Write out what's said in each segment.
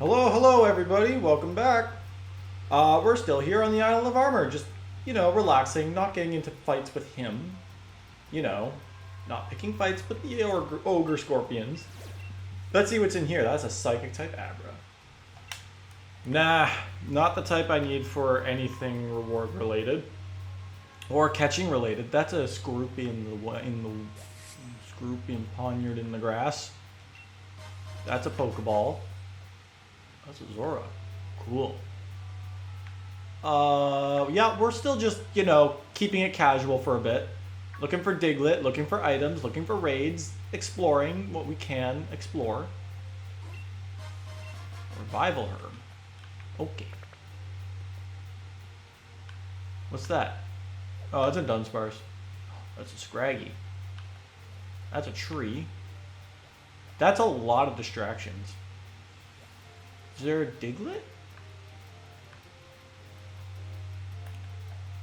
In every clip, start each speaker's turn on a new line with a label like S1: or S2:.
S1: Hello everybody, welcome back. We're still here on the Island of Armor, just, relaxing, not getting into fights with him. You know, not picking fights with the ogre scorpions. Let's see what's in here. That's a psychic type Abra. Nah, not the type I need for anything reward related. Or catching related. That's a Scorpion poniard in the grass. That's a Pokeball. That's a Zora. Cool. Yeah, we're still just, keeping it casual for a bit. Looking for Diglett, looking for items, looking for raids, exploring what we can explore. Revival Herb. Okay. What's that? Oh, that's a Dunsparce. That's a Scraggy. That's a tree. That's a lot of distractions. Is there a Diglett?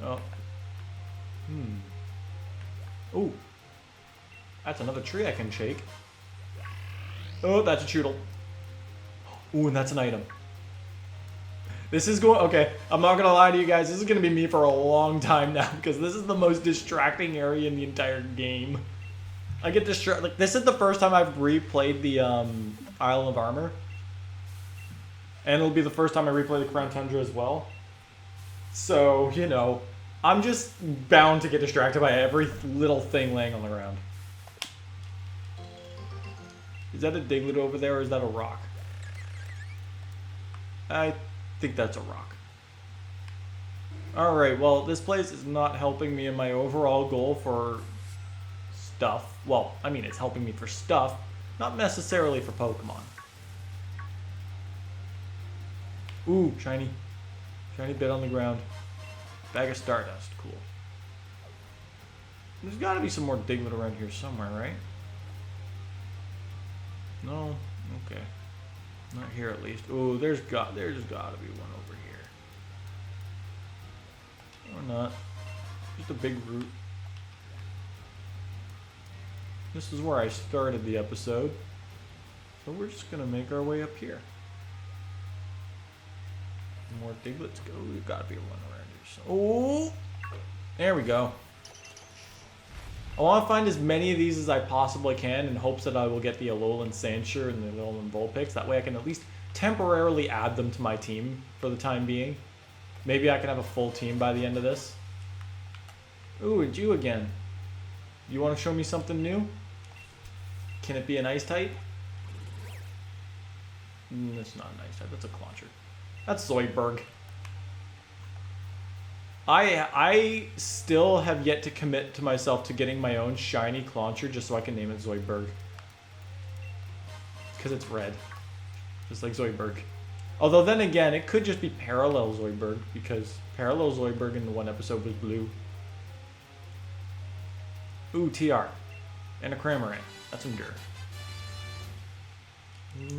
S1: Oh. Ooh. That's another tree I can shake. Oh, that's a Choodle. Ooh, and that's an item. This is going... Okay, I'm not going to lie to you guys. This is going to be me for a long time now because this is the most distracting area in the entire game. I get distracted. Like, this is the first time I've replayed the Isle of Armor. And it'll be the first time I replay the Crown Tundra as well. So, I'm just bound to get distracted by every little thing laying on the ground. Is that a Diglett over there or is that a rock? I think that's a rock. Alright, well, this place is not helping me in my overall goal for stuff. Well, I mean, it's helping me for stuff, not necessarily for Pokemon. Ooh, shiny. Shiny bit on the ground. Bag of Stardust, cool. There's gotta be some more Diglett around here somewhere, right? No? Okay. Not here at least. Ooh, there's gotta be one over here. Or not. Just a big root. This is where I started the episode. So we're just gonna make our way up here. More Digletts go. We've got to be one around here. So, oh, there we go. I want to find as many of these as I possibly can in hopes that I will get the Alolan Sandshrew and the Alolan Vulpix. That way I can at least temporarily add them to my team for the time being. Maybe I can have a full team by the end of this. Ooh, it's you again. You want to show me something new? Can it be an ice type? It's not an ice type. That's a Clauncher. That's Zoidberg. I still have yet to commit to myself to getting my own shiny Clauncher just so I can name it Zoidberg. Because it's red. Just like Zoidberg. Although then again, it could just be Parallel Zoidberg because Parallel Zoidberg in the one episode was blue. Ooh, TR. And a Cramorant. That's Endure.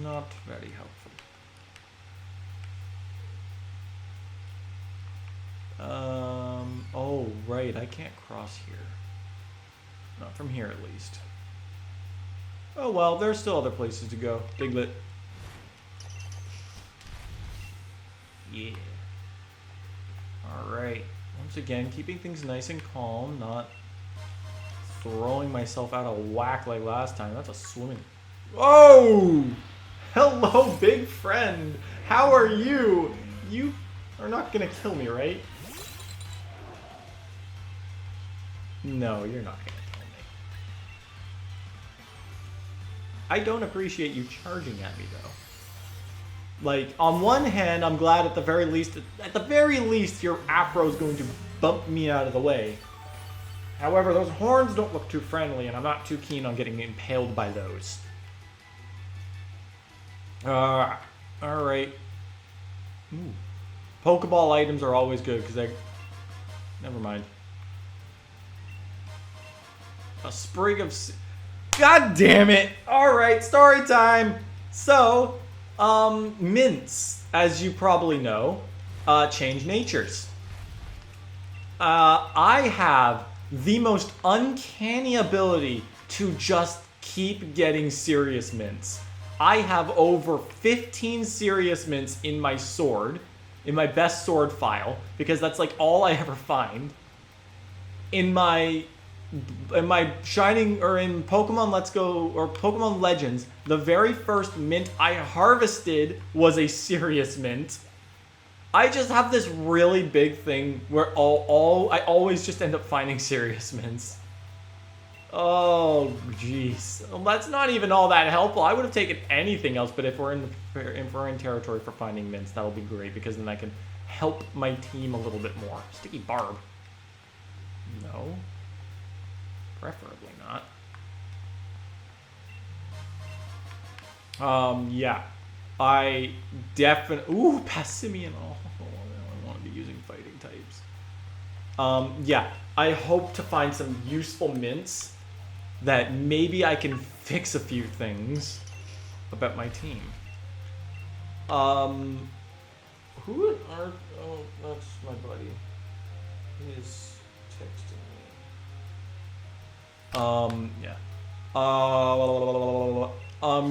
S1: Not very helpful. Oh, right, I can't cross here. Not from here, at least. Oh, well, there's still other places to go. Diglett. Yeah. Alright. Once again, keeping things nice and calm, not throwing myself out of whack like last time. That's a swimming... Oh! Hello, big friend! How are you? You are not gonna kill me, right? No, you're not gonna kill me. I don't appreciate you charging at me, though. Like, on one hand, I'm glad at the very least, your Afro is going to bump me out of the way. However, those horns don't look too friendly, and I'm not too keen on getting impaled by those. Alright. Ooh. Pokeball items are always good, because they... Never mind. A sprig of... God damn it! Alright, story time! So, mints, as you probably know, change natures. I have the most uncanny ability to just keep getting serious mints. I have over 15 serious mints in my sword, in my best sword file, because that's like all I ever find. In my Shining, or in Pokemon Let's Go, or Pokemon Legends, the very first mint I harvested was a serious mint. I just have this really big thing where I always just end up finding serious mints. Oh, jeez. Well, that's not even all that helpful. I would have taken anything else, but if we're in territory for finding mints, that'll be great, because then I can help my team a little bit more. Sticky Barb. No. Preferably not. Yeah. I definitely... Ooh, Passimian. Oh, I want to be using fighting types. Yeah. I hope to find some useful mints that maybe I can fix a few things about my team. Who are... Oh, that's my buddy. He is texting me. Yeah.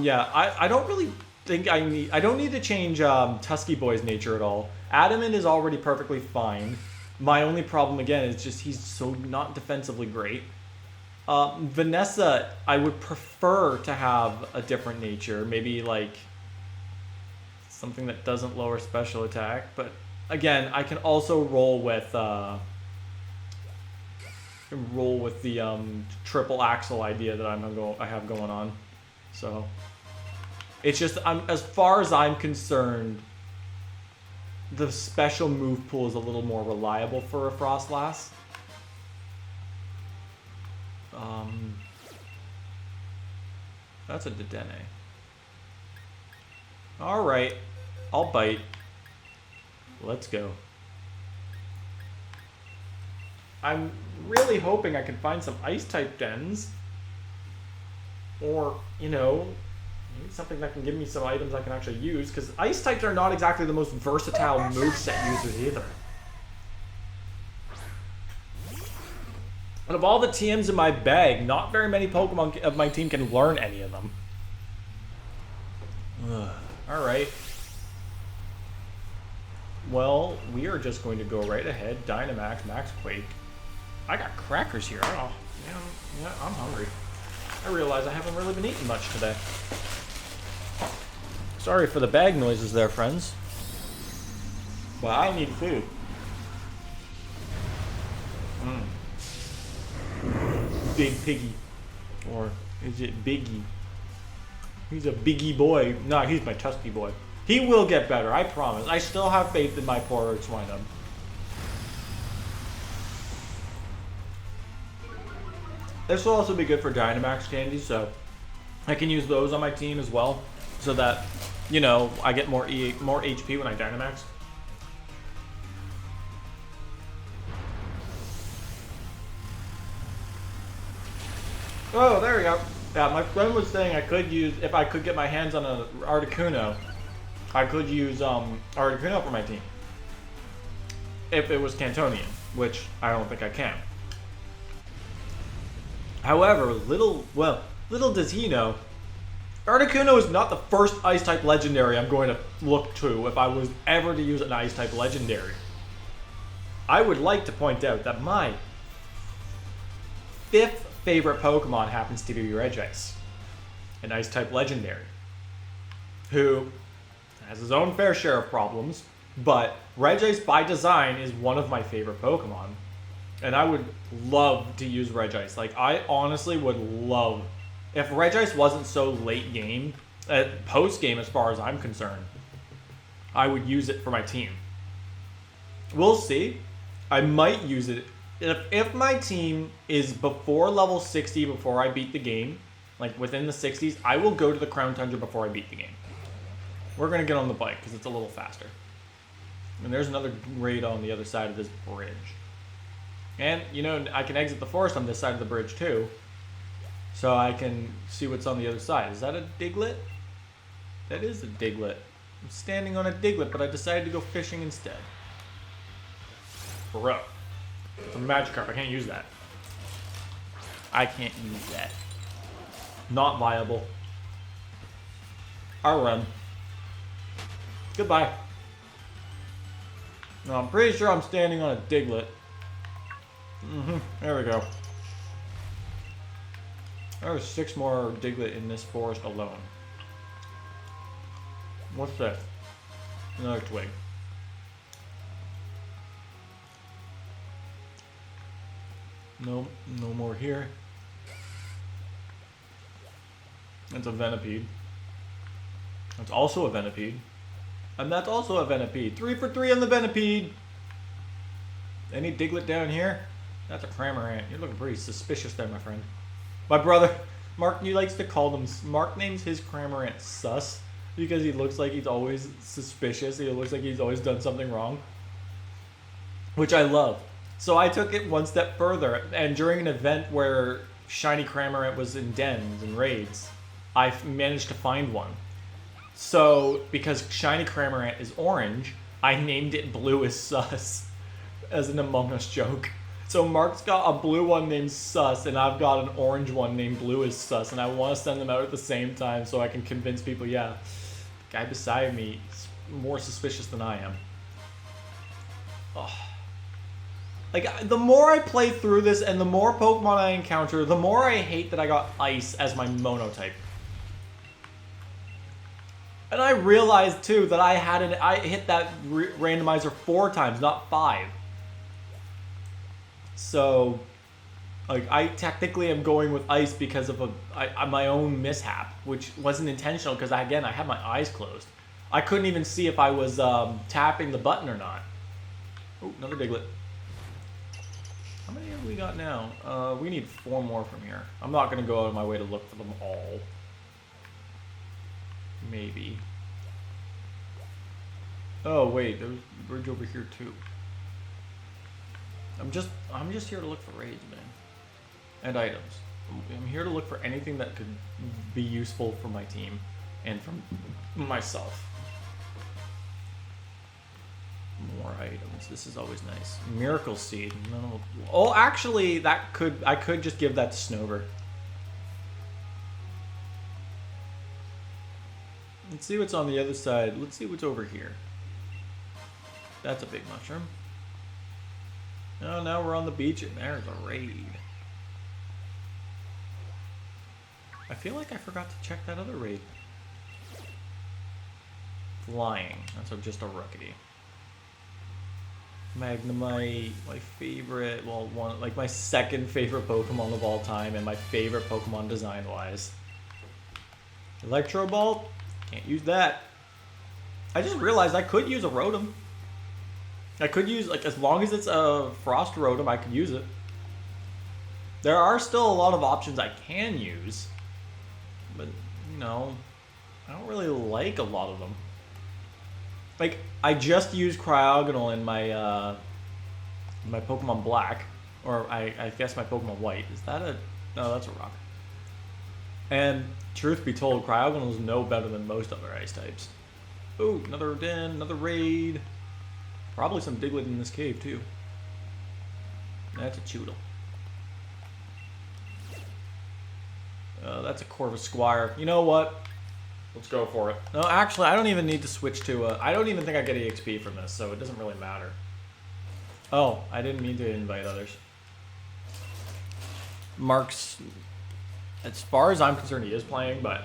S1: Yeah, I don't really think I don't need to change Tusky Boy's nature at all. Adamant is already perfectly fine. My only problem, again, is just he's so not defensively great. Vanessa, I would prefer to have a different nature. Maybe, like, something that doesn't lower special attack. But, again, I can also roll with the triple axle idea that I have going on. So, it's just, as far as I'm concerned, the special move pool is a little more reliable for a Frostlass. That's a Dedenne. Alright. I'll bite. Let's go. I'm really hoping I can find some Ice-type dens. Or, you know, maybe something that can give me some items I can actually use. Because Ice-types are not exactly the most versatile moveset users either. Out of all the TMs in my bag, not very many Pokemon of my team can learn any of them. Alright. Well, we are just going to go right ahead. Dynamax, Max Quake. I got crackers here. Oh, yeah, I'm hungry. I realize I haven't really been eating much today. Sorry for the bag noises there, friends. But I need food. Big Piggy. Or is it Biggie? He's a biggie boy. No, he's my Tusky boy. He will get better, I promise. I still have faith in my poor Swinub. This will also be good for Dynamax candies, so I can use those on my team as well, so that, you know, I get more HP when I Dynamax. Oh, there we go. Yeah, my friend was saying I could use, if I could get my hands on an Articuno, I could use Articuno for my team. If it was Cantonian, which I don't think I can. However, little does he know, Articuno is not the first Ice-type legendary I'm going to look to if I was ever to use an Ice-type legendary. I would like to point out that my 5th favorite Pokemon happens to be Regice, an Ice-type legendary, who has his own fair share of problems, but Regice by design is one of my favorite Pokemon. And I would love to use Regice. Like, I honestly would love... If Regice wasn't so late game, post game as far as I'm concerned, I would use it for my team. We'll see. I might use it. If my team is before level 60 before I beat the game, like within the 60s, I will go to the Crown Tundra before I beat the game. We're going to get on the bike because it's a little faster. And there's another raid on the other side of this bridge. And, you know, I can exit the forest on this side of the bridge, too. So I can see what's on the other side. Is that a Diglett? That is a Diglett. I'm standing on a Diglett, but I decided to go fishing instead. Bro. It's a Magikarp. I can't use that. I can't use that. Not viable. I'll run. Goodbye. No, I'm pretty sure I'm standing on a Diglett. There we go. There's 6 more Diglett in this forest alone. What's this? Another twig. No more here. That's a Venipede. That's also a Venipede. And that's also a Venipede. 3 for 3 on the Venipede. Any Diglett down here? That's a Cramorant. You're looking pretty suspicious there, my friend. My brother, Mark, he likes to call them... Mark names his Cramorant Sus because he looks like he's always suspicious. He looks like he's always done something wrong. Which I love. So I took it one step further. And during an event where Shiny Cramorant was in dens and raids, I managed to find one. So, because Shiny Cramorant is orange, I named it Blue as Sus as an Among Us joke. So Mark's got a blue one named Sus, and I've got an orange one named Blue as Sus, and I want to send them out at the same time so I can convince people, yeah, the guy beside me is more suspicious than I am. Oh. Like, the more I play through this and the more Pokemon I encounter, the more I hate that I got Ice as my Monotype. And I realized, too, that I hit that randomizer 4 times, not 5. So, like, I technically am going with Ice because of my own mishap, which wasn't intentional because, again, I had my eyes closed. I couldn't even see if I was tapping the button or not. Oh, another Diglett. How many have we got now? We need 4 more from here. I'm not going to go out of my way to look for them all. Maybe. Oh wait, there's a bridge over here too. I'm just here to look for raids, man. And items. I'm here to look for anything that could be useful for my team and from myself. More items. This is always nice. Miracle Seed. No. Oh, actually, I could just give that to Snover. Let's see what's on the other side. Let's see what's over here. That's a big mushroom. Oh, now we're on the beach and there's a raid. I feel like I forgot to check that other raid. Flying. That's just a Rookity. Magnemite, my favorite, well, my second favorite Pokemon of all time and my favorite Pokemon design-wise. Electro Ball. Can't use that. I just realized I could use a Rotom. I could use, like, as long as it's a Frost Rotom, I could use it. There are still a lot of options I can use. But, you know, I don't really like a lot of them. Like, I just used Cryogonal in my, my Pokemon Black. Or, I guess my Pokemon White. Is that a... No, that's a rock. And truth be told, Cryogonal is no better than most other ice types. Ooh, another den, another raid. Probably some Diglett in this cave, too. That's a Choodle. That's a Corvusquire. You know what? Let's go for it. No, actually, I don't even need to switch to... I don't even think I get EXP from this, so it doesn't really matter. Oh, I didn't mean to invite others. Mark's... As far as I'm concerned, he is playing, but...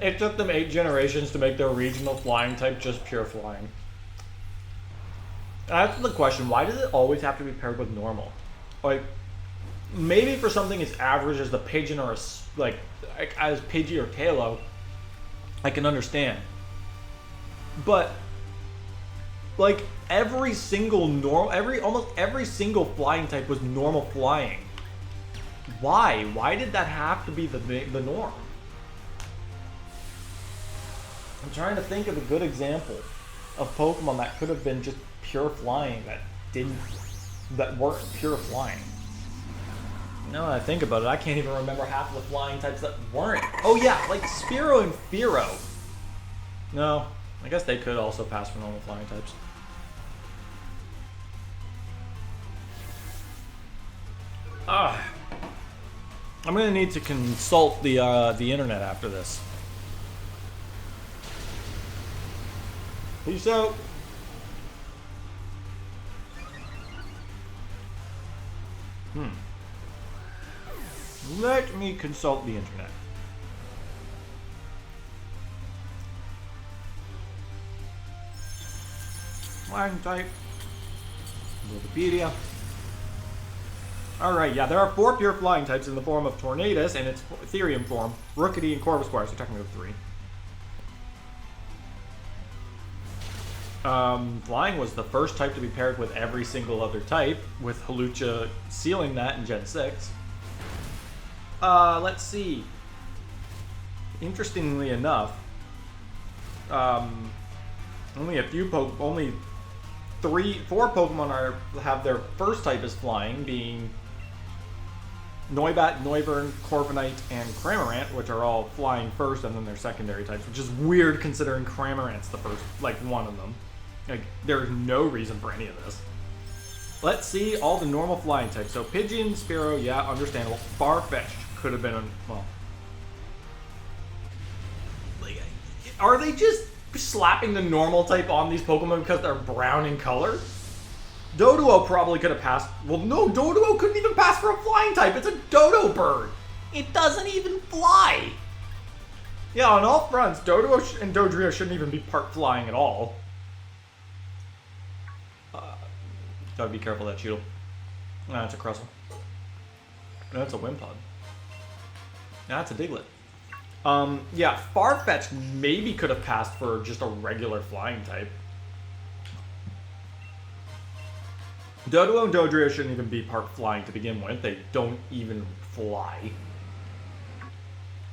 S1: It took them 8 generations to make their regional flying type just pure flying. That's the question, why does it always have to be paired with normal? Like, maybe for something as average as the Pigeon or like as Pidgey or Tailo, I can understand. But like almost every single flying type was normal flying. Why? Why did that have to be the norm? I'm trying to think of a good example of Pokemon that could have been just pure flying that weren't pure flying. Now that I think about it, I can't even remember half of the flying types that weren't. Oh yeah, like Spearow and Fearow. No, I guess they could also pass for normal flying types. I'm gonna need to consult the internet after this. Peace out. Let me consult the internet. Flying type. Wikipedia. Alright, yeah, there are 4 pure flying types in the form of Tornadus and its Ethereum form, Rookity, and Corvuscular, so technically 3. Flying was the first type to be paired with every single other type, with Hawlucha sealing that in Gen 6. Let's see. Interestingly enough, only 4 Pokemon have their first type as flying, being Noibat, Noivern, Corviknight, and Cramorant, which are all flying first, and then their secondary types, which is weird considering Cramorant's the first, like, one of them. Like, there's no reason for any of this. Let's see all the normal flying types. So Pidgeon, Spearow, yeah, understandable. Farfetch'd could have been, well... Like, are they just slapping the normal type on these Pokemon because they're brown in color? Doduo probably could have passed. Well, no, Doduo couldn't even pass for a flying type. It's a dodo bird. It doesn't even fly. Yeah, on all fronts, Doduo and Dodrio shouldn't even be part flying at all. Gotta be careful of that Cheetle. That's a Crustle. That's a Wimpod. That's a Diglett. Yeah, Farfetch'd maybe could have passed for just a regular flying type. Doduo and Dodrio shouldn't even be part flying to begin with. They don't even fly.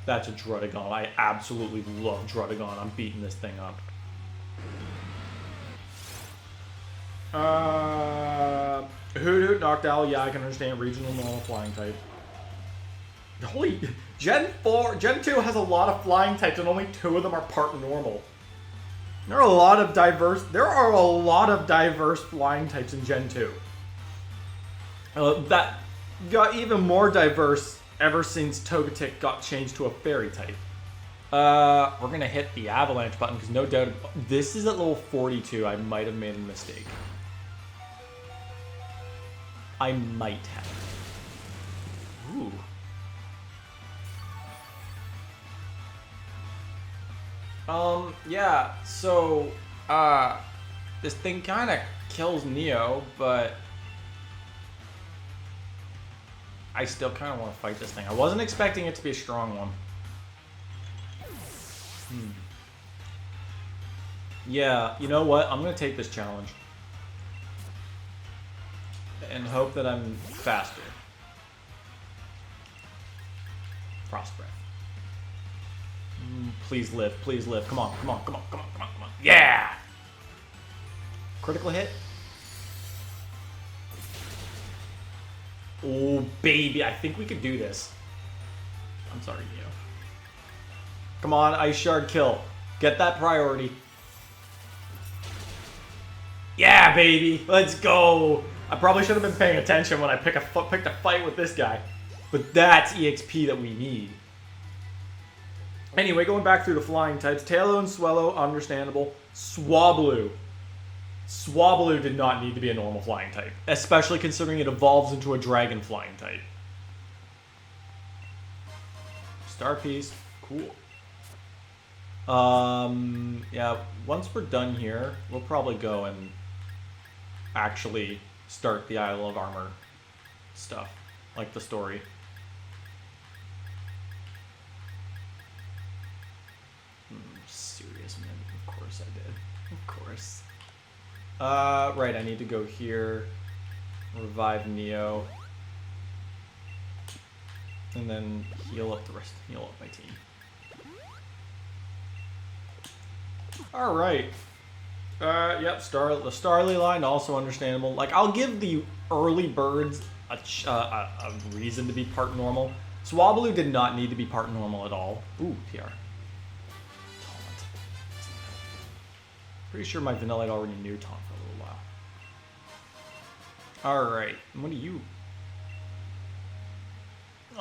S1: That's a Druddigon. I absolutely love Druddigon. I'm beating this thing up. Hoot Noctowl, yeah, I can understand. Regional normal flying type. Holy, Gen 2 has a lot of flying types and only 2 of them are part normal. There are a lot of diverse flying types in Gen 2. That got even more diverse ever since Togetic got changed to a fairy type. We're gonna hit the avalanche button because no doubt this is at level 42. I might have made a mistake. I might have. Ooh. Yeah, so, this thing kind of kills Neo, but I still kind of want to fight this thing. I wasn't expecting it to be a strong one. Yeah, you know what? I'm going to take this challenge. And hope that I'm faster. Frost Breath. Please live, please live. Come on, come on, come on, come on, come on, come on. Yeah! Critical hit. Oh, baby. I think we could do this. I'm sorry, Neo. Come on, Ice Shard kill. Get that priority. Yeah, baby. Let's go. I probably should have been paying attention when I picked a fight with this guy. But that's EXP that we need. Anyway, going back through the flying types. Taillow and Swellow, understandable. Swablu. Swablu did not need to be a normal flying type. Especially considering it evolves into a dragon flying type. Star Piece. Cool. Yeah, once we're done here, we'll probably go and actually start the Isle of Armor stuff. Like the story. Serious, man. Of course I did. Of course. Right, I need to go here. Revive Neo. And then heal up my team. Alright. Yep, the Starly line, also understandable. Like, I'll give the early birds a reason to be part normal. Swablu did not need to be part normal at all. Ooh, PR. Pretty sure my Vanillite already knew Taunt for a little while. Alright, what do you...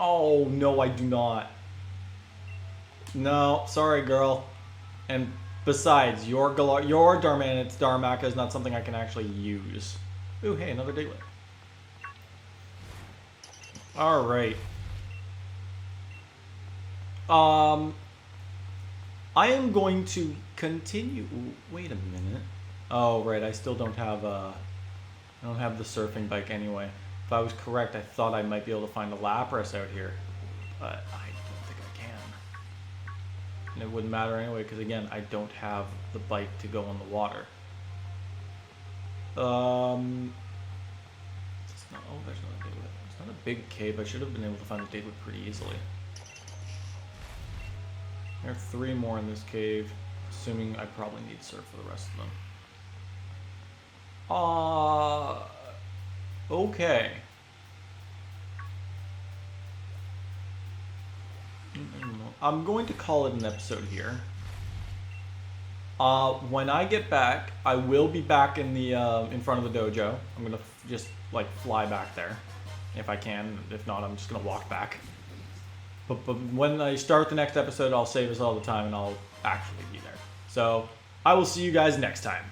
S1: Oh, no, I do not. No, sorry, girl. And besides, your Darmanic is not something I can actually use. Ooh, hey, another Diglett. Alright. I am going to continue. Ooh, wait a minute. Oh, right, I still don't have I don't have the surfing bike anyway. If I was correct, I thought I might be able to find a Lapras out here. But I don't think I can. And it wouldn't matter anyway, because again, I don't have the bike to go on the water. It's not, oh, there's not a Diglett. It's not a big cave. I should have been able to find a Diglett pretty easily. There are 3 more in this cave, assuming I probably need surf for the rest of them. Okay. I'm going to call it an episode here. When I get back, I will be back in the in front of the dojo. I'm gonna just like fly back there, if I can. If not, I'm just gonna walk back. But when I start the next episode, I'll save us all the time and I'll actually be there. So I will see you guys next time.